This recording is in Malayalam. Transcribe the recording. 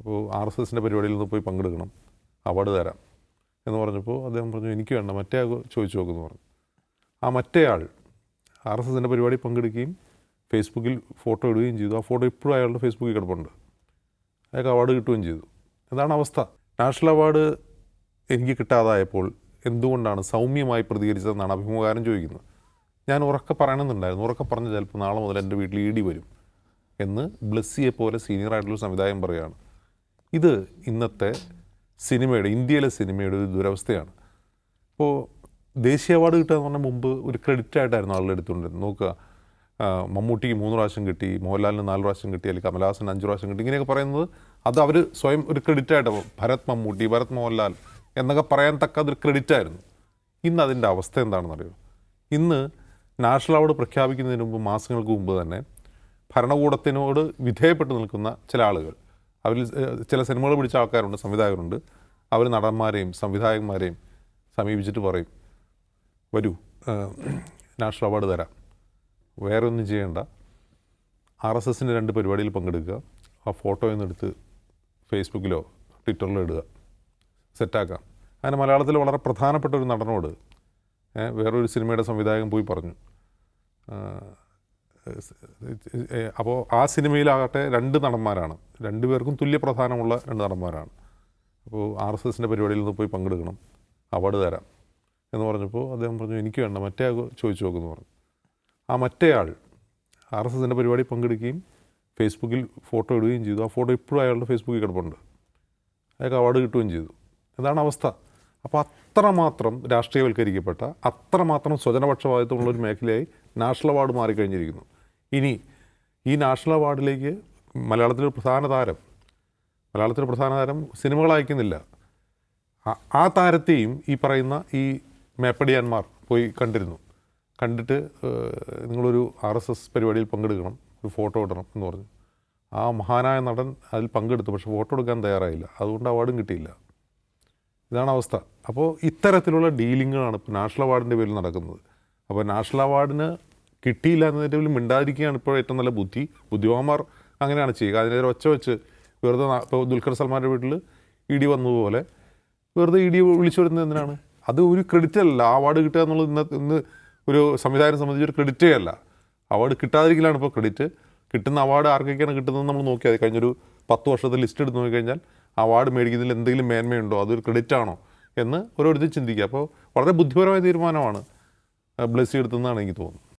അപ്പോൾ RSSൻ്റെ പരിപാടിയിൽ നിന്ന് പോയി പങ്കെടുക്കണം, അവാർഡ് തരാം എന്ന് പറഞ്ഞപ്പോൾ അദ്ദേഹം പറഞ്ഞു എനിക്ക് വേണ്ട, മറ്റേ ആൾ ചോദിച്ചു നോക്കുമെന്ന് പറഞ്ഞു. ആ മറ്റേ ആൾ RSSൻ്റെ പരിപാടി പങ്കെടുക്കുകയും ഫേസ്ബുക്കിൽ ഫോട്ടോ ഇടുകയും ചെയ്തു. ആ ഫോട്ടോ ഇപ്പോഴും അയാളുടെ ഫേസ്ബുക്കിൽ കിടപ്പുണ്ട്. അയാൾക്ക് അവാർഡ് കിട്ടുകയും ചെയ്തു. എന്താണ് അവസ്ഥ? നാഷണൽ അവാർഡ് എനിക്ക് കിട്ടാതായപ്പോൾ എന്തുകൊണ്ടാണ് സൗമ്യമായി പ്രതികരിച്ചതെന്നാണ് അഭിമുഖകാരൻ ചോദിക്കുന്നത്. ഞാൻ ഉറക്കെ പറയണമെന്നുണ്ടായിരുന്നു. ഉറക്കെ പറഞ്ഞ് ചിലപ്പോൾ നാളെ മുതൽ എൻ്റെ വീട്ടിൽ ED വരും എന്ന് ബ്ലെസ്സിയെ പോലെ സീനിയറായിട്ടുള്ള സംവിധായകൻ പറയുകയാണ്. ഇത് ഇന്നത്തെ സിനിമയുടെ, ഇന്ത്യയിലെ സിനിമയുടെ ഒരു ദുരവസ്ഥയാണ്. ഇപ്പോൾ ദേശീയ അവാർഡ് കിട്ടുക എന്ന് പറഞ്ഞാൽ മുമ്പ് ഒരു ക്രെഡിറ്റായിട്ടായിരുന്നു ആളുകൾ എടുത്തുകൊണ്ടിരുന്നത്. നോക്കുക, മമ്മൂട്ടിക്ക് 3 പ്രാവശ്യം കിട്ടി, മോഹൻലാലിന് 4 പ്രാവശ്യം കിട്ടി, അല്ലെങ്കിൽ കമലഹാസന് 5 പ്രാവശ്യം കിട്ടി, ഇങ്ങനെയൊക്കെ പറയുന്നത് അത് അവർ സ്വയം ഒരു ക്രെഡിറ്റായിട്ട് ഭരത് മമ്മൂട്ടി, ഭരത് മോഹൻലാൽ എന്നൊക്കെ പറയാൻ തക്ക അതൊരു ക്രെഡിറ്റായിരുന്നു. ഇന്ന് അതിൻ്റെ അവസ്ഥ എന്താണെന്നറിയോ? ഇന്ന് നാഷണൽ അവാർഡ് പ്രഖ്യാപിക്കുന്നതിന് മുമ്പ്, മാസങ്ങൾക്ക് മുമ്പ് തന്നെ ഭരണകൂടത്തിനോട് വിധേയപ്പെട്ട് നിൽക്കുന്ന ചില ആളുകൾ, അവരിൽ ചില സിനിമകൾ പിടിച്ച ആൾക്കാരുണ്ട്, സംവിധായകരുണ്ട്, അവർ നടന്മാരെയും സംവിധായകന്മാരെയും സമീപിച്ചിട്ട് പറയും വരൂ നാഷണൽ അവാർഡ് തരാം, വേറെ ഒന്നും ചെയ്യേണ്ട, RSSൻ്റെ 2 പരിപാടിയിൽ പങ്കെടുക്കുക, ആ ഫോട്ടോയിൽ നിന്നെടുത്ത് ഫേസ്ബുക്കിലോ ട്വിറ്ററിലോ ഇടുക, സെറ്റാക്കാം. അങ്ങനെ മലയാളത്തിൽ വളരെ പ്രധാനപ്പെട്ട ഒരു നടനോട് വേറൊരു സിനിമയുടെ സംവിധായകൻ പോയി പറഞ്ഞു. അപ്പോൾ ആ സിനിമയിലാകട്ടെ 2 നടന്മാരാണ്, 2 പേർക്കും തുല്യ പ്രധാനമുള്ള 2 നടന്മാരാണ്. അപ്പോൾ RSSൻ്റെ പരിപാടിയിൽ നിന്ന് പോയി പങ്കെടുക്കണം, അവാർഡ് തരാം എന്ന് പറഞ്ഞപ്പോൾ അദ്ദേഹം പറഞ്ഞു എനിക്ക് വേണ്ട, മറ്റേ ആൾ ചോദിച്ചു നോക്കുമെന്ന് പറഞ്ഞു. ആ മറ്റേ ആൾ RSSൻ്റെ പരിപാടി പങ്കെടുക്കുകയും ഫേസ്ബുക്കിൽ ഫോട്ടോ ഇടുകയും ചെയ്തു. ആ ഫോട്ടോ ഇപ്പോഴും അയാളുടെ ഫേസ്ബുക്കിൽ കിടപ്പുണ്ട്. അയാൾക്ക് അവാർഡ് കിട്ടുകയും ചെയ്തു. എന്താണ് അവസ്ഥ? അപ്പോൾ അത്രമാത്രം രാഷ്ട്രീയവൽക്കരിക്കപ്പെട്ട, അത്രമാത്രം സ്വജനപക്ഷപാതിത്വമുള്ളൊരു മേഖലയായി നാഷണൽ അവാർഡ് മാറിക്കഴിഞ്ഞിരിക്കുന്നു. ഇനി ഈ നാഷണൽ അവാർഡിലേക്ക് മലയാളത്തിലെ പ്രധാന താരം സിനിമകൾ അയക്കുന്നില്ല. ആ താരത്തെയും ഈ പറയുന്ന ഈ മേപ്പടിയാന്മാർ പോയി കണ്ടിട്ട് നിങ്ങളൊരു RSS പരിപാടിയിൽ പങ്കെടുക്കണം, ഒരു ഫോട്ടോ ഇടണം എന്ന് പറഞ്ഞു. ആ മഹാനായ നടൻ അതിൽ പങ്കെടുത്തു, പക്ഷേ ഫോട്ടോ എടുക്കാൻ തയ്യാറായില്ല, അതുകൊണ്ട് അവാർഡും കിട്ടിയില്ല. ഇതാണ് അവസ്ഥ. അപ്പോൾ ഇത്തരത്തിലുള്ള ഡീലിങ്ങുകളാണ് ഇപ്പോൾ നാഷണൽ അവാർഡിൻ്റെ പേരിൽ നടക്കുന്നത്. അപ്പോൾ നാഷണൽ അവാർഡിന് കിട്ടിയില്ല എന്നതിൻ്റെ പേരിൽ മിണ്ടാതിരിക്കുകയാണ് ഇപ്പോൾ ഏറ്റവും നല്ല ബുദ്ധിമാന്മാർ അങ്ങനെയാണ് ചെയ്യുക. അതിനെതിരെ ഒച്ച വെച്ച് വെറുതെ, ഇപ്പോൾ ദുൽഖർ സൽമാൻ്റെ വീട്ടിൽ ED വന്നതുപോലെ വെറുതെ ED വിളിച്ചു വരുന്നത് എന്തിനാണ്? അത് ഒരു ക്രെഡിറ്റ് അല്ല. ആ അവാർഡ് കിട്ടുക എന്നുള്ളത് ഇന്ന് ഒരു സംവിധായകനെ സംബന്ധിച്ച് ഒരു ക്രെഡിറ്റേ അല്ല. അവാർഡ് കിട്ടാതിരിക്കലാണ് ഇപ്പോൾ ക്രെഡിറ്റ്. കിട്ടുന്ന അവാർഡ് ആർക്കൊക്കെയാണ് കിട്ടുന്നത് നമ്മൾ നോക്കിയാൽ, കഴിഞ്ഞൊരു 10 വർഷത്തെ ലിസ്റ്റ് എടുത്ത് നോക്കിക്കഴിഞ്ഞാൽ അവാർഡ് മേടിക്കുന്നതിൽ എന്തെങ്കിലും മേന്മയുണ്ടോ, അതൊരു ക്രെഡിറ്റ് ആണോ എന്ന് ഓരോരുത്തർ ചിന്തിക്കുക. അപ്പോൾ വളരെ ബുദ്ധിപരമായ തീരുമാനമാണ് ബ്ലെസ്സി എടുത്തതെന്നാണ് എനിക്ക് തോന്നുന്നത്.